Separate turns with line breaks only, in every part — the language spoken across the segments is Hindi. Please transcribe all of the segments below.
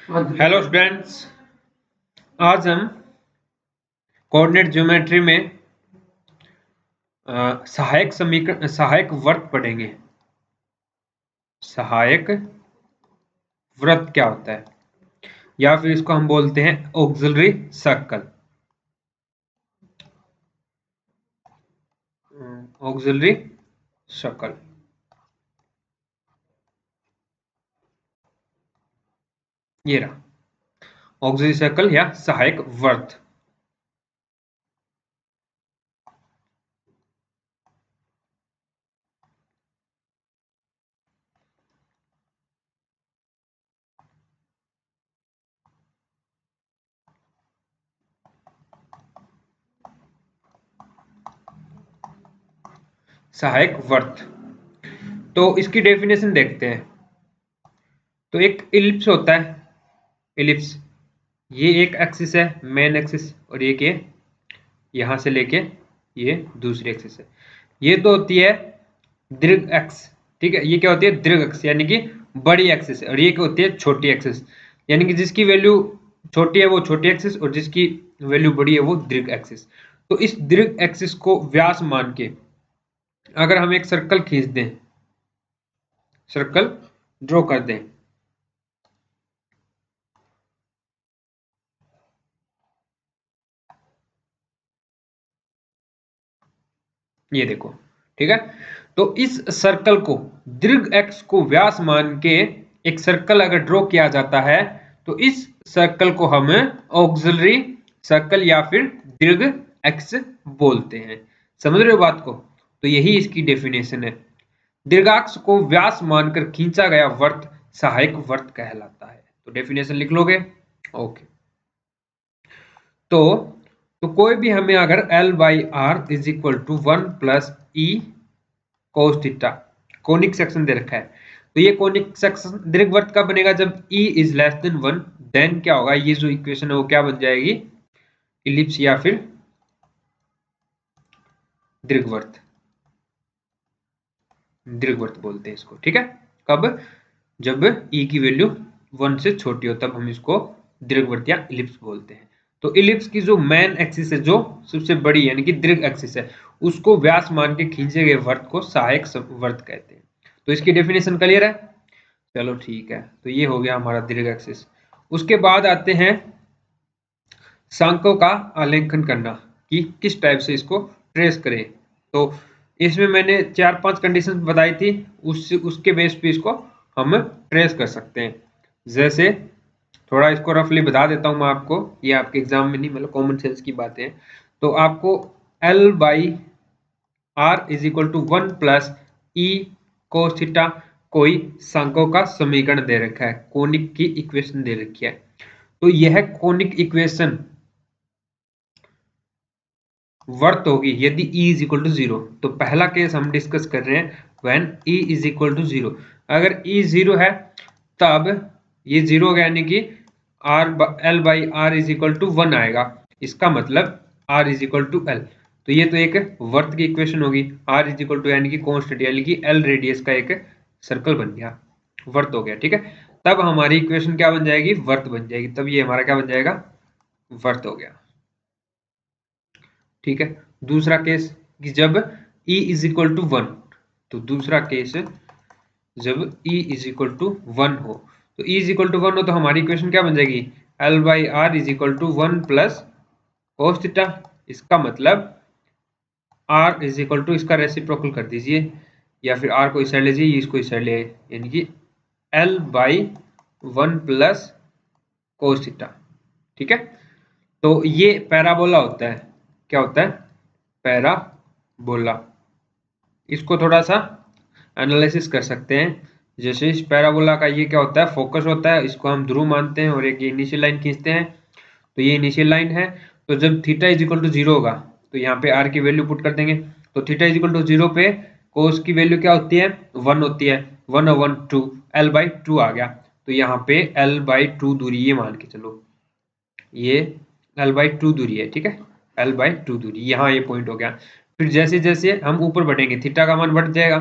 हेलो स्टूडेंट्स, आज हम कोऑर्डिनेट ज्योमेट्री में सहायक समीकरण सहायक वृत्त पढ़ेंगे। सहायक वृत्त क्या होता है, या फिर इसको हम बोलते हैं ऑक्सिलरी सर्कल। ऑक्सिलरी सर्कल, ये रहा ऑक्सिलरी सर्कल या सहायक वृत्त। सहायक वृत्त, तो इसकी डेफिनेशन देखते हैं। तो एक इलिप्स होता है, इलिप्स ये एक एक्सिस है, मेन एक्सिस, और ये यहां से लेके ये दूसरी एक्सिस है। ये तो होती है दीर्घ एक्स, ठीक है। ये क्या होती है, दीर्घ एक्स, यानी कि बड़ी एक्सिस, और ये क्या होती है, छोटी एक्सिस, यानी कि जिसकी वैल्यू छोटी है वो छोटी एक्सिस और जिसकी वैल्यू बड़ी है वो दीर्घ एक्सिस। तो इस दीर्घ एक्सिस को व्यास मान के अगर हम एक सर्कल खींच दें, सर्कल ड्रॉ कर दें, ये देखो, ठीक है। तो इस सर्कल को दीर्घ एक्स को व्यास मान के एक सर्कल अगर ड्रॉ किया जाता है तो इस सर्कल को हम ऑक्सिलरी सर्कल या फिर दीर्घ एक्स बोलते हैं। समझ रहे हो बात को? तो यही इसकी डेफिनेशन है। दीर्घाक्ष को व्यास मानकर खींचा गया वृत्त सहायक वृत्त कहलाता है। तो डेफिनेशन लिख लोगे? ओके। तो कोई भी हमें अगर L by R is equal to 1 plus E cos theta conic section दे रखा है, तो ये कोनिक सेक्शन दीर्घवृत्त कब बनेगा, जब e is less than 1। Then क्या होगा, ये जो इक्वेशन है वो क्या बन जाएगी, इलिप्स या फिर दीर्घवृत्त। दीर्घवृत्त बोलते हैं इसको, ठीक है। कब, जब e की वैल्यू 1 से छोटी हो तब हम इसको दीर्घवृत्त या इलिप्स बोलते हैं। तो इलिप्स की जो मेन एक्सिस है, जो सबसे बड़ी यानी कि दीर्घ एक्सिस है, उसको व्यास मान के खींचे गए वृत्त को सहायक वृत्त कहते हैं। तो इसकी डेफिनेशन क्लियर है? चलो ठीक है, तो ये हो गया हमारा दीर्घ एक्सिस। उसके बाद आते हैं सांकों का आलेखन करना, कि किस टाइप से इसको ट्रेस करें। तो इसमें मैंने 4-5 कंडीशन बताई थी, उसके बेस पे इसको हम ट्रेस कर सकते हैं। जैसे थोड़ा इसको रफली बता देता हूं मैं आपको, ये आपके एग्जाम में नहीं, मतलब कॉमन सेंस की बातें हैं। तो आपको L by R is equal to 1 plus E cos theta कोई सांकों का समीकरण दे रखा है, कोनिक की इक्वेशन दे रखी है। तो यह कोनिक इक्वेशन वर्त होगी यदि e इज इक्वल टू 0। तो पहला केस हम डिस्कस कर रहे हैं when e is equal to 0। अगर e 0 है तब ये 0 हो गया, यानी कि L by R is equal to 1 आएगा। इसका मतलब r is equal to L। तो ये तो एक वर्त की इक्वेशन होगी। r इज इक्वल टू यानी कि कॉन्स्टेंट, यानी कि L रेडियस का एक सर्कल बन गया, वर्त हो गया, ठीक है। तब हमारी इक्वेशन क्या बन जाएगी, वर्त बन जाएगी। तब ये हमारा क्या बन जाएगा, वर्त हो गया, ठीक है। दूसरा केस कि जब e इज इक्वल टू 1, तो दूसरा केस जब e इज इक्वल टू 1 हो, तो e इज इक्वल टू 1 हो तो हमारी इक्वेशन क्या बन जाएगी, L by R is equal to 1 plus cos theta. इसका मतलब r इज इक्वल टू, इसका रेसिप्रोकल कर दीजिए, या फिर r को इस साइड लीजिए, इसको इस साइड ले, यानी कि L by 1 plus cos theta, ठीक है। तो ये पैराबोला होता है। क्या होता है, पैराबोला। इसको थोड़ा सा एनालिसिस कर सकते हैं। जैसे इस पैराबोला का ये क्या होता है, फोकस होता है, इसको हम ध्रुव मानते हैं और एक ये इनिशियल लाइन खींचते हैं। तो ये इनिशियल लाइन है। तो जब थीटा इज इक्वल टू 0 होगा तो यहाँ पे r की वैल्यू पुट कर देंगे। तो थीटा इज इक्वल टू 0 पे कोस की वैल्यू क्या होती है, 1 होती है। 1 और 1 2, L बाई 2 आ गया। तो यहाँ पे L बाई 2 दूरी ये मान के चलो, ये L बाई 2 दूरी है, ठीक है। L बाई 2 दूरी, यहाँ ये पॉइंट हो गया। फिर जैसे जैसे हम ऊपर बढ़ेंगे थीटा का मान बढ़ जाएगा।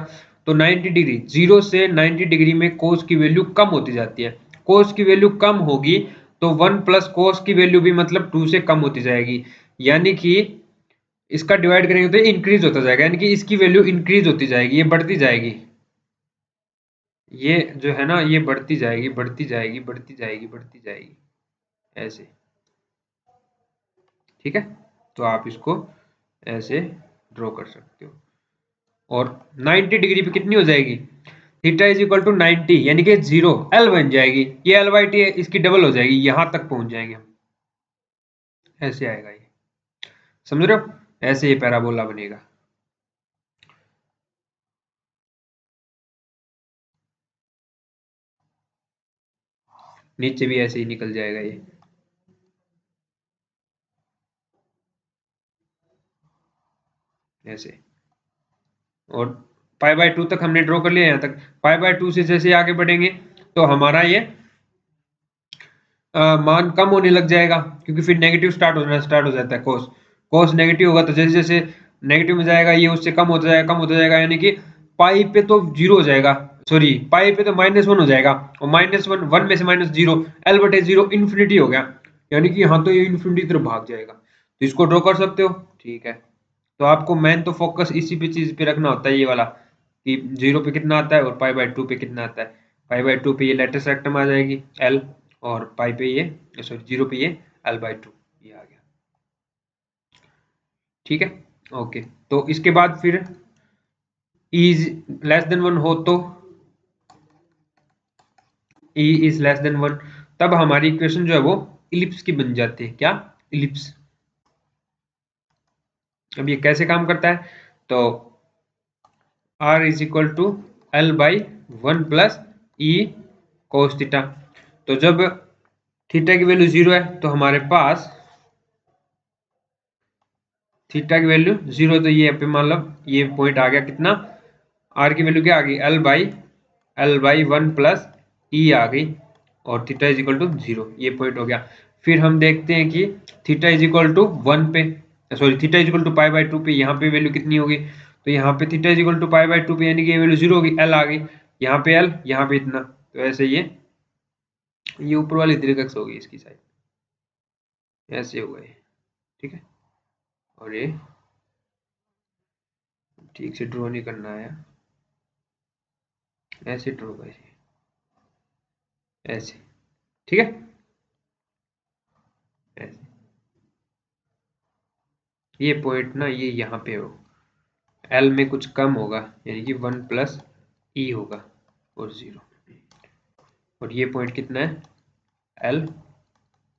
तो 90 डिग्री, 0 से 90 डिग्री में कोस की वैल्यू कम होती जाती है। कोस की वैल्यू कम होगी तो 1 प्लस कोस की वैल्यू भी मतलब 2 से कम होती जाएगी, यानी कि इसका डिवाइड करेंगे तो इंक्रीज होता जाएगा, यानी कि इसकी वैल्यू इंक्रीज होती जाएगी, ये बढ़ती जाएगी, ये जो है ना ये बढ़ती जाएगी बढ़ती जाएगी बढ़ती जाएगी बढ़ती जाएगी ऐसे। ठीक है, तो आप इसको ऐसे ड्रॉ कर सकते हो। और 90 डिग्री पे कितनी हो जाएगी, थीटा इज इक्वल टू 90, यानी कि 0 एल बन जाएगी, ये एल बाई टी है, इसकी डबल हो जाएगी, यहां तक पहुंच जाएंगे हम, ऐसे आएगा ये, समझ रहे हो, ऐसे ये पैराबोला बनेगा। नीचे भी ऐसे ही निकल जाएगा ये, ऐसे। और पाई बाय 2 तक हमने ड्रॉ कर लिया, यहाँ तक पाई बाय 2 से जैसे आगे बढ़ेंगे तो हमारा ये मान कम होने लग जाएगा, क्योंकि फिर नेगेटिव स्टार्ट हो जाता है, कोस कोस नेगेटिव होगा तो जैसे जैसे नेगेटिव में जाएगा ये उससे कम होता जाएगा, यानी कि पाई पे तो 0 हो जाएगा, सॉरी पाई पे तो -1 हो जाएगा, और -1 में से -0 एल बटे 0 इन्फिनिटी हो गया, यानी कि यहाँ तो ये इन्फिनिटी तरफ भाग जाएगा, तो इसको ड्रॉ कर सकते हो। ठीक है, तो आपको मेन तो फोकस इसी पे चीज पे रखना होता है, ये वाला कि 0 पे कितना आता है और पाई बाय 2 पे कितना आता है। पाई बाय 2 पे ये लेटेस्ट रेक्टम आ जाएगी एल, और पाई पे ये सॉरी 0 पे ये एल बाय 2 ये आ गया। ठीक है, ओके, तो इसके बाद फिर इज लेस देन 1 हो तो ई इज लेस देन 1, तब हमारी इक्वेशन जो है वो इलिप्स की बन जाती है। क्या, इलिप्स। अब ये कैसे काम करता है, तो r is equal to L by 1 plus E cos theta, तो जब थीटा की वैल्यू 0 है तो हमारे पास थीटा की वैल्यू 0, तो ये पे मतलब ये पॉइंट आ गया कितना, आर की वैल्यू क्या आ गई, एल बाई 1 प्लस ई आ गई, और थीटा इज इक्वल टू 0, ये पॉइंट हो गया। फिर हम देखते हैं कि थीटा इज इक्वल टू 1 पे, sorry theta is equal to pi by 2 पे, यहाँ पे वैल्यू कितनी होगी, तो यहाँ पे theta is equal to pi by 2 पे, यानी कि ये वैल्यू 0 होगी, एल आ गई, यहाँ पे एल, यहाँ पे इतना, तो ऐसे ये ऊपर वाली दीर्घ होगी इसकी साइड, ऐसे हो गए। ठीक है, और ये ठीक से ड्रॉ नहीं करना है, ऐसे ड्रॉ करिए, ऐसे। ठीक है, ऐसे ये पॉइंट ना ये यहाँ पे हो, एल में कुछ कम होगा, यानी कि 1 प्लस ई होगा और 0, और ये पॉइंट कितना है, एल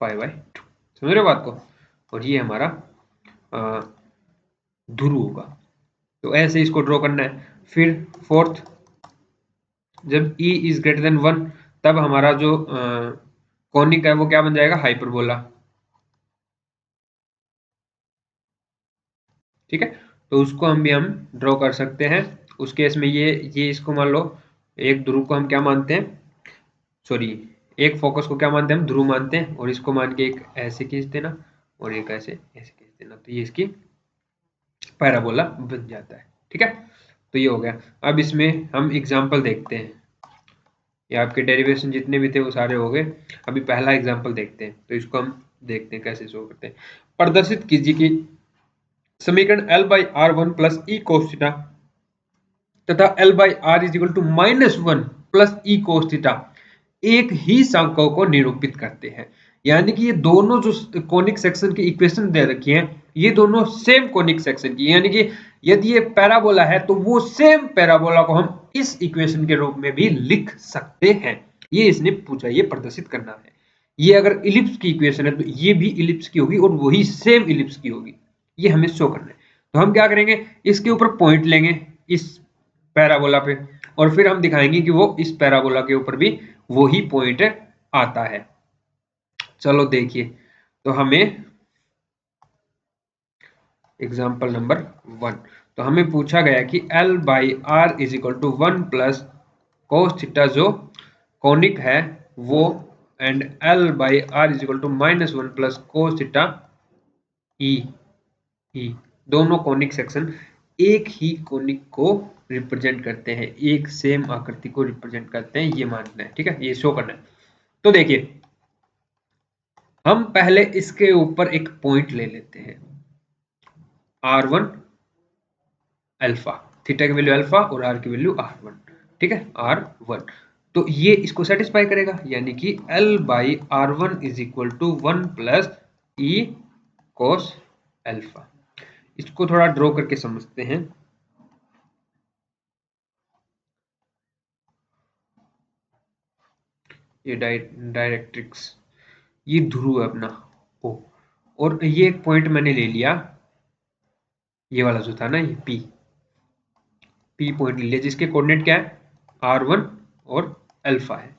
पाई बाय 2, समझ रहे हो बात को, और ये हमारा ध्रुव होगा, तो ऐसे इसको ड्रॉ करना है। फिर फोर्थ, जब ई इज ग्रेटर देन 1, तब हमारा जो कॉनिक है वो क्या बन जाएगा, हाइपरबोला। ठीक है, तो उसको हम ड्रॉ कर सकते हैं। उस केस में ये इसको मान लो, एक ध्रुव को हम क्या मानते हैं, सॉरी एक फोकस को क्या मानते हैं, हम ध्रुव मानते हैं, और इसको मान के एक ऐसे खींच देना और एक ऐसे ऐसे खींच देना, तो ये इसकी पैराबोला बन जाता है। ठीक है, तो ये हो गया। अब इसमें हम एग्जाम्पल देखते हैं, ये आपके डेरिवेशन जितने भी थे वो सारे हो गए। अभी पहला एग्जाम्पल देखते हैं, तो इसको हम देखते हैं कैसे शो करते हैं। प्रदर्शित कीजिए कि समीकरण L by R 1 plus E cos theta तथा L by R is equal to -1 plus E cos theta एक ही संख्या को निरूपित करते हैं, यानी कि ये दोनों जो कोनिक सेक्शन की इक्वेशन दे रखी है, ये दोनों सेम कोनिक सेक्शन की, यानी कि यदि ये पैराबोला है तो वो सेम पैराबोला को हम इस इक्वेशन के रूप में भी लिख सकते हैं। ये इसने पूछा, ये प्रदर्शित करना है। ये अगर इलिप्स की इक्वेशन है तो ये भी इलिप्स की होगी और वही सेम इलिप्स की होगी, ये हमें शो करना है। तो हम क्या करेंगे, इसके ऊपर पॉइंट लेंगे इस पैराबोला पे, और फिर हम दिखाएंगे कि वो इस पैराबोला के ऊपर भी वही पॉइंट आता है। चलो देखिए, तो हमें एग्जाम्पल नंबर 1, तो हमें पूछा गया कि L by R is equal to 1 plus cos theta जो कॉनिक है वो, and L by R is equal to -1 plus cos theta E, दोनों कॉनिक सेक्शन एक ही कॉनिक को रिप्रेजेंट करते हैं, एक सेम आकृति को रिप्रेजेंट करते हैं, ये मानना है। ठीक है, ये शो करना है। तो देखिए हम पहले इसके ऊपर एक पॉइंट ले लेते हैं r1 अल्फा, थीटा की वैल्यू अल्फा और r की वैल्यू r1, ठीक है r1। तो ये इसको सेटिस्फाई करेगा, यानी कि L by r1 is equal to 1 plus E cos alpha. इसको थोड़ा ड्रॉ करके समझते हैं। ये डायरेक्ट्रिक्स, ये ध्रुव है अपना ओ, और ये एक पॉइंट मैंने ले लिया, ये वाला जो था ना, ये पी पॉइंट ले लिया जिसके कोऑर्डिनेट क्या है r1 और अल्फा है,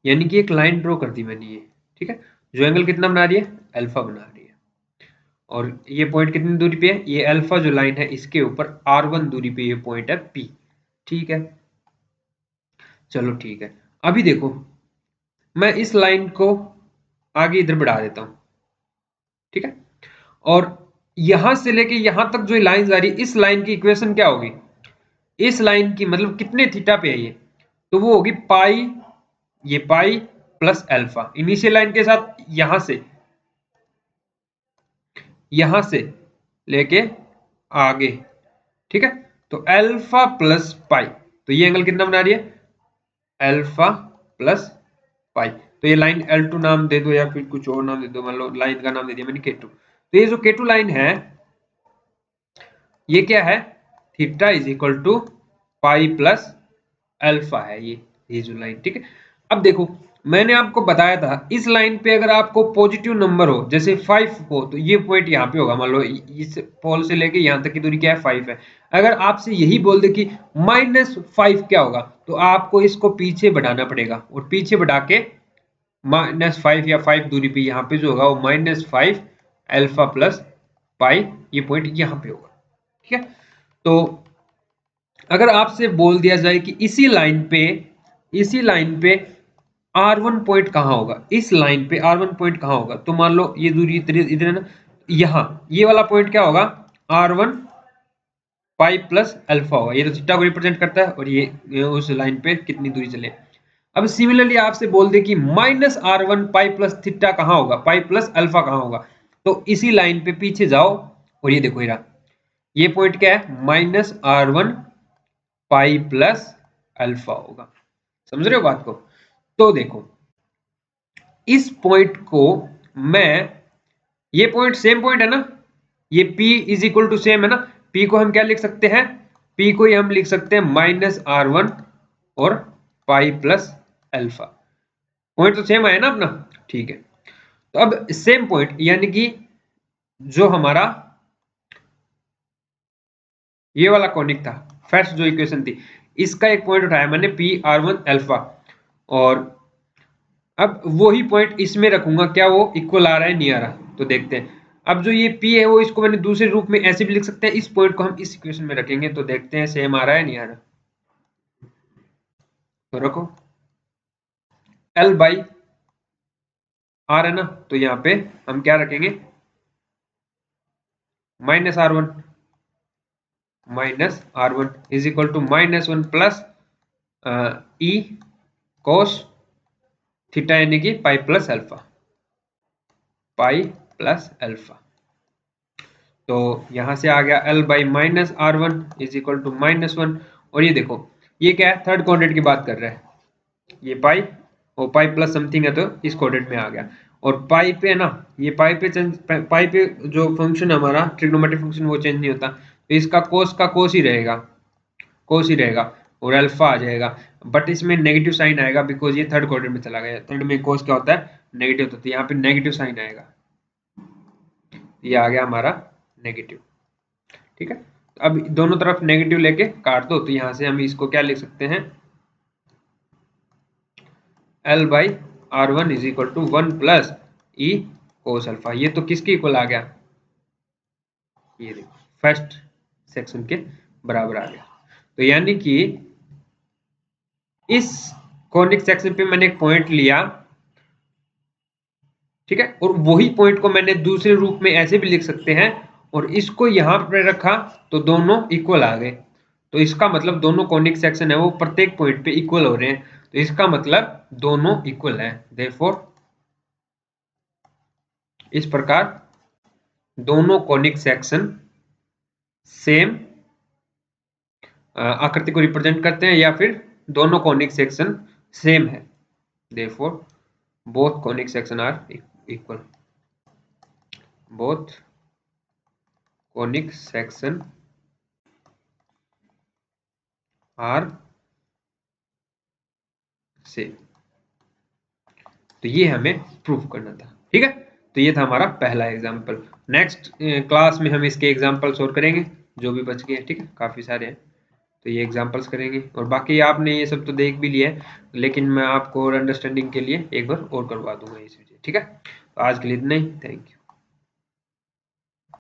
यानी कि एक लाइन ड्रॉ कर दी मैंने ये, ठीक है, जो एंगल कितना बना रही है अल्फा बना रही है, और ये पॉइंट कितनी दूरी पे है, ये अल्फा जो लाइन है इसके ऊपर r1 दूरी पे ये पॉइंट है P, ठीक है। चलो ठीक है, अभी देखो मैं इस लाइन को आगे इधर बढ़ा देता हूं, ठीक है, और यहां से लेके यहां तक जो लाइन आ रही है, इस लाइन की इक्वेशन क्या होगी, इस लाइन की मतलब कितने थीटा पे है ये, तो वो होगी पाई, ये पाई प्लस अल्फा इनिशियल लाइन के साथ यहां से लेके आगे, ठीक है। तो अल्फा प्लस पाई, तो ये एंगल कितना बना रही है अल्फा प्लस पाई, तो ये लाइन L2 नाम दे दो या फिर कुछ और नाम दे दो, मान लो लाइन का नाम दे दिया मैंने K2। तो ये जो K2 लाइन है ये क्या है, theta is equal to pi plus alpha है ये जो लाइन, ठीक है। अब देखो मैंने आपको बताया था इस लाइन पे अगर आपको पॉजिटिव नंबर हो जैसे 5 हो तो ये पॉइंट यहाँ पे होगा, मान लो इस पोल से लेके यहाँ तक की दूरी क्या है 5 है। अगर आपसे यही बोल दे कि -5 क्या होगा, तो आपको इसको पीछे बढ़ाना पड़ेगा, और पीछे बढ़ा के -5 या 5 दूरी पे यहाँ पे जो होगा वो -5 अल्फा प्लस पाई, ये पॉइंट यहाँ पे होगा, ठीक है। तो अगर आपसे बोल दिया जाए कि इसी लाइन पे R1 पॉइंट कहाँ होगा, इस लाइन पे R1 पॉइंट कहाँ होगा, तो मान लो ये दूरी इधर है ना, यहाँ ये वाला पॉइंट क्या होगा R1 पाई प्लस अल्फा होगा, ये तो थीटा को रिप्रेजेंट करता है, और ये उस लाइन पे कितनी दूरी चले। अब सिमिलरली आपसे बोल दे कि -R1 पाई प्लस थीटा कहाँ होगा, पाई प्लस अल्फा कहाँ होगा, तो इसी लाइन पे पीछे जाओ और ये देखो ये पॉइंट क्या है -R1 पाई प्लस अल्फा होगा, समझ रहे हो बात को। तो देखो इस पॉइंट को मैं, ये पॉइंट सेम पॉइंट है ना, ये P is equal to same है ना, P को हम क्या लिख सकते हैं, P को हम लिख सकते हैं -R1 और पाई प्लस अल्फा, पॉइंट तो सेम है ना अपना, ठीक है। तो अब सेम पॉइंट यानी कि जो हमारा ये वाला कॉनिक था, फर्स्ट जो इक्वेशन थी, इसका एक पॉइंट उठाया मैंने PR1 अल्फा, और अब वही पॉइंट इसमें रखूंगा, क्या वो इक्वल आ रहा है नहीं आ रहा, तो देखते हैं। अब जो ये P है वो इसको मैंने दूसरे रूप में ऐसे भी लिख सकते हैं, इस पॉइंट को हम इस इक्वेशन में रखेंगे, तो देखते हैं सेम आ रहा है नहीं आ रहा, तो रखो L बाई R है ना, तो यहाँ पे हम क्या रखेंगे -R1 is equal to -1 plus E cos theta, यानी कि पाई प्लस अल्फा। तो यहां से आ गया L by -R1 is equal to -1, और ये देखो ये क्या है, थर्ड कोऑर्डिनेट की बात कर रहा है, ये पाई और पाई प्लस समथिंग है, तो इस कोऑर्डिनेट में आ गया, और पाई पे है ना, ये पाई पे जो फंक्शन है हमारा ट्रिग्नोमेट्रिक फंक्शन वो चेंज नहीं होता, तो इसका कोस का कोस ही रहेगा और अल्फा आ जाएगा, बट इसमें नेगेटिव साइन आएगा बिकॉज ये थर्ड कोऑर्डिनेट में चला गया, थर्ड में कोस क्या होता है नेगेटिव होता है, तो यहाँ पे नेगेटिव साइन आएगा, ये आ गया हमारा नेगेटिव, ठीक है। अब दोनों तरफ नेगेटिव लेके काट दो, तो यहां से हम इसको क्या लिख सकते हैं, L by R1 is equal to 1 plus E cos alpha, ये तो किसके इक्वल आ गया, ये देखो फर्स्ट सेक्शन के बराबर आ गया। तो यानी कि इस कॉनिक सेक्शन पे मैंने एक पॉइंट लिया, ठीक है, और वही पॉइंट को मैंने दूसरे रूप में ऐसे भी लिख सकते हैं, और इसको यहां पर रखा तो दोनों इक्वल आ गए, तो इसका मतलब दोनों कॉनिक सेक्शन है वो प्रत्येक पॉइंट पे इक्वल हो रहे हैं, तो इसका मतलब दोनों इक्वल है। देयरफॉर इस प्रकार दोनों कॉनिक सेक्शन सेम आकृति को रिप्रेजेंट करते हैं, या फिर दोनों कॉनिक सेक्शन सेम है। Therefore both conic section are equal. Both conic section are same. तो ये हमें प्रूफ करना था। ठीक है, तो ये था हमारा पहला एग्जाम्पल। नेक्स्ट क्लास में हम इसके एग्जाम्पल्स और करेंगे जो भी बच गए हैं। ठीक है, काफी सारे हैं, तो ये एग्जाम्पल्स करेंगे। और बाकी आपने ये सब तो देख भी लिया है, लेकिन मैं आपको और अंडरस्टैंडिंग के लिए एक बार और करवा दूंगा ये चीजें। ठीक है, तो आज के लिए इतना ही। Thank you.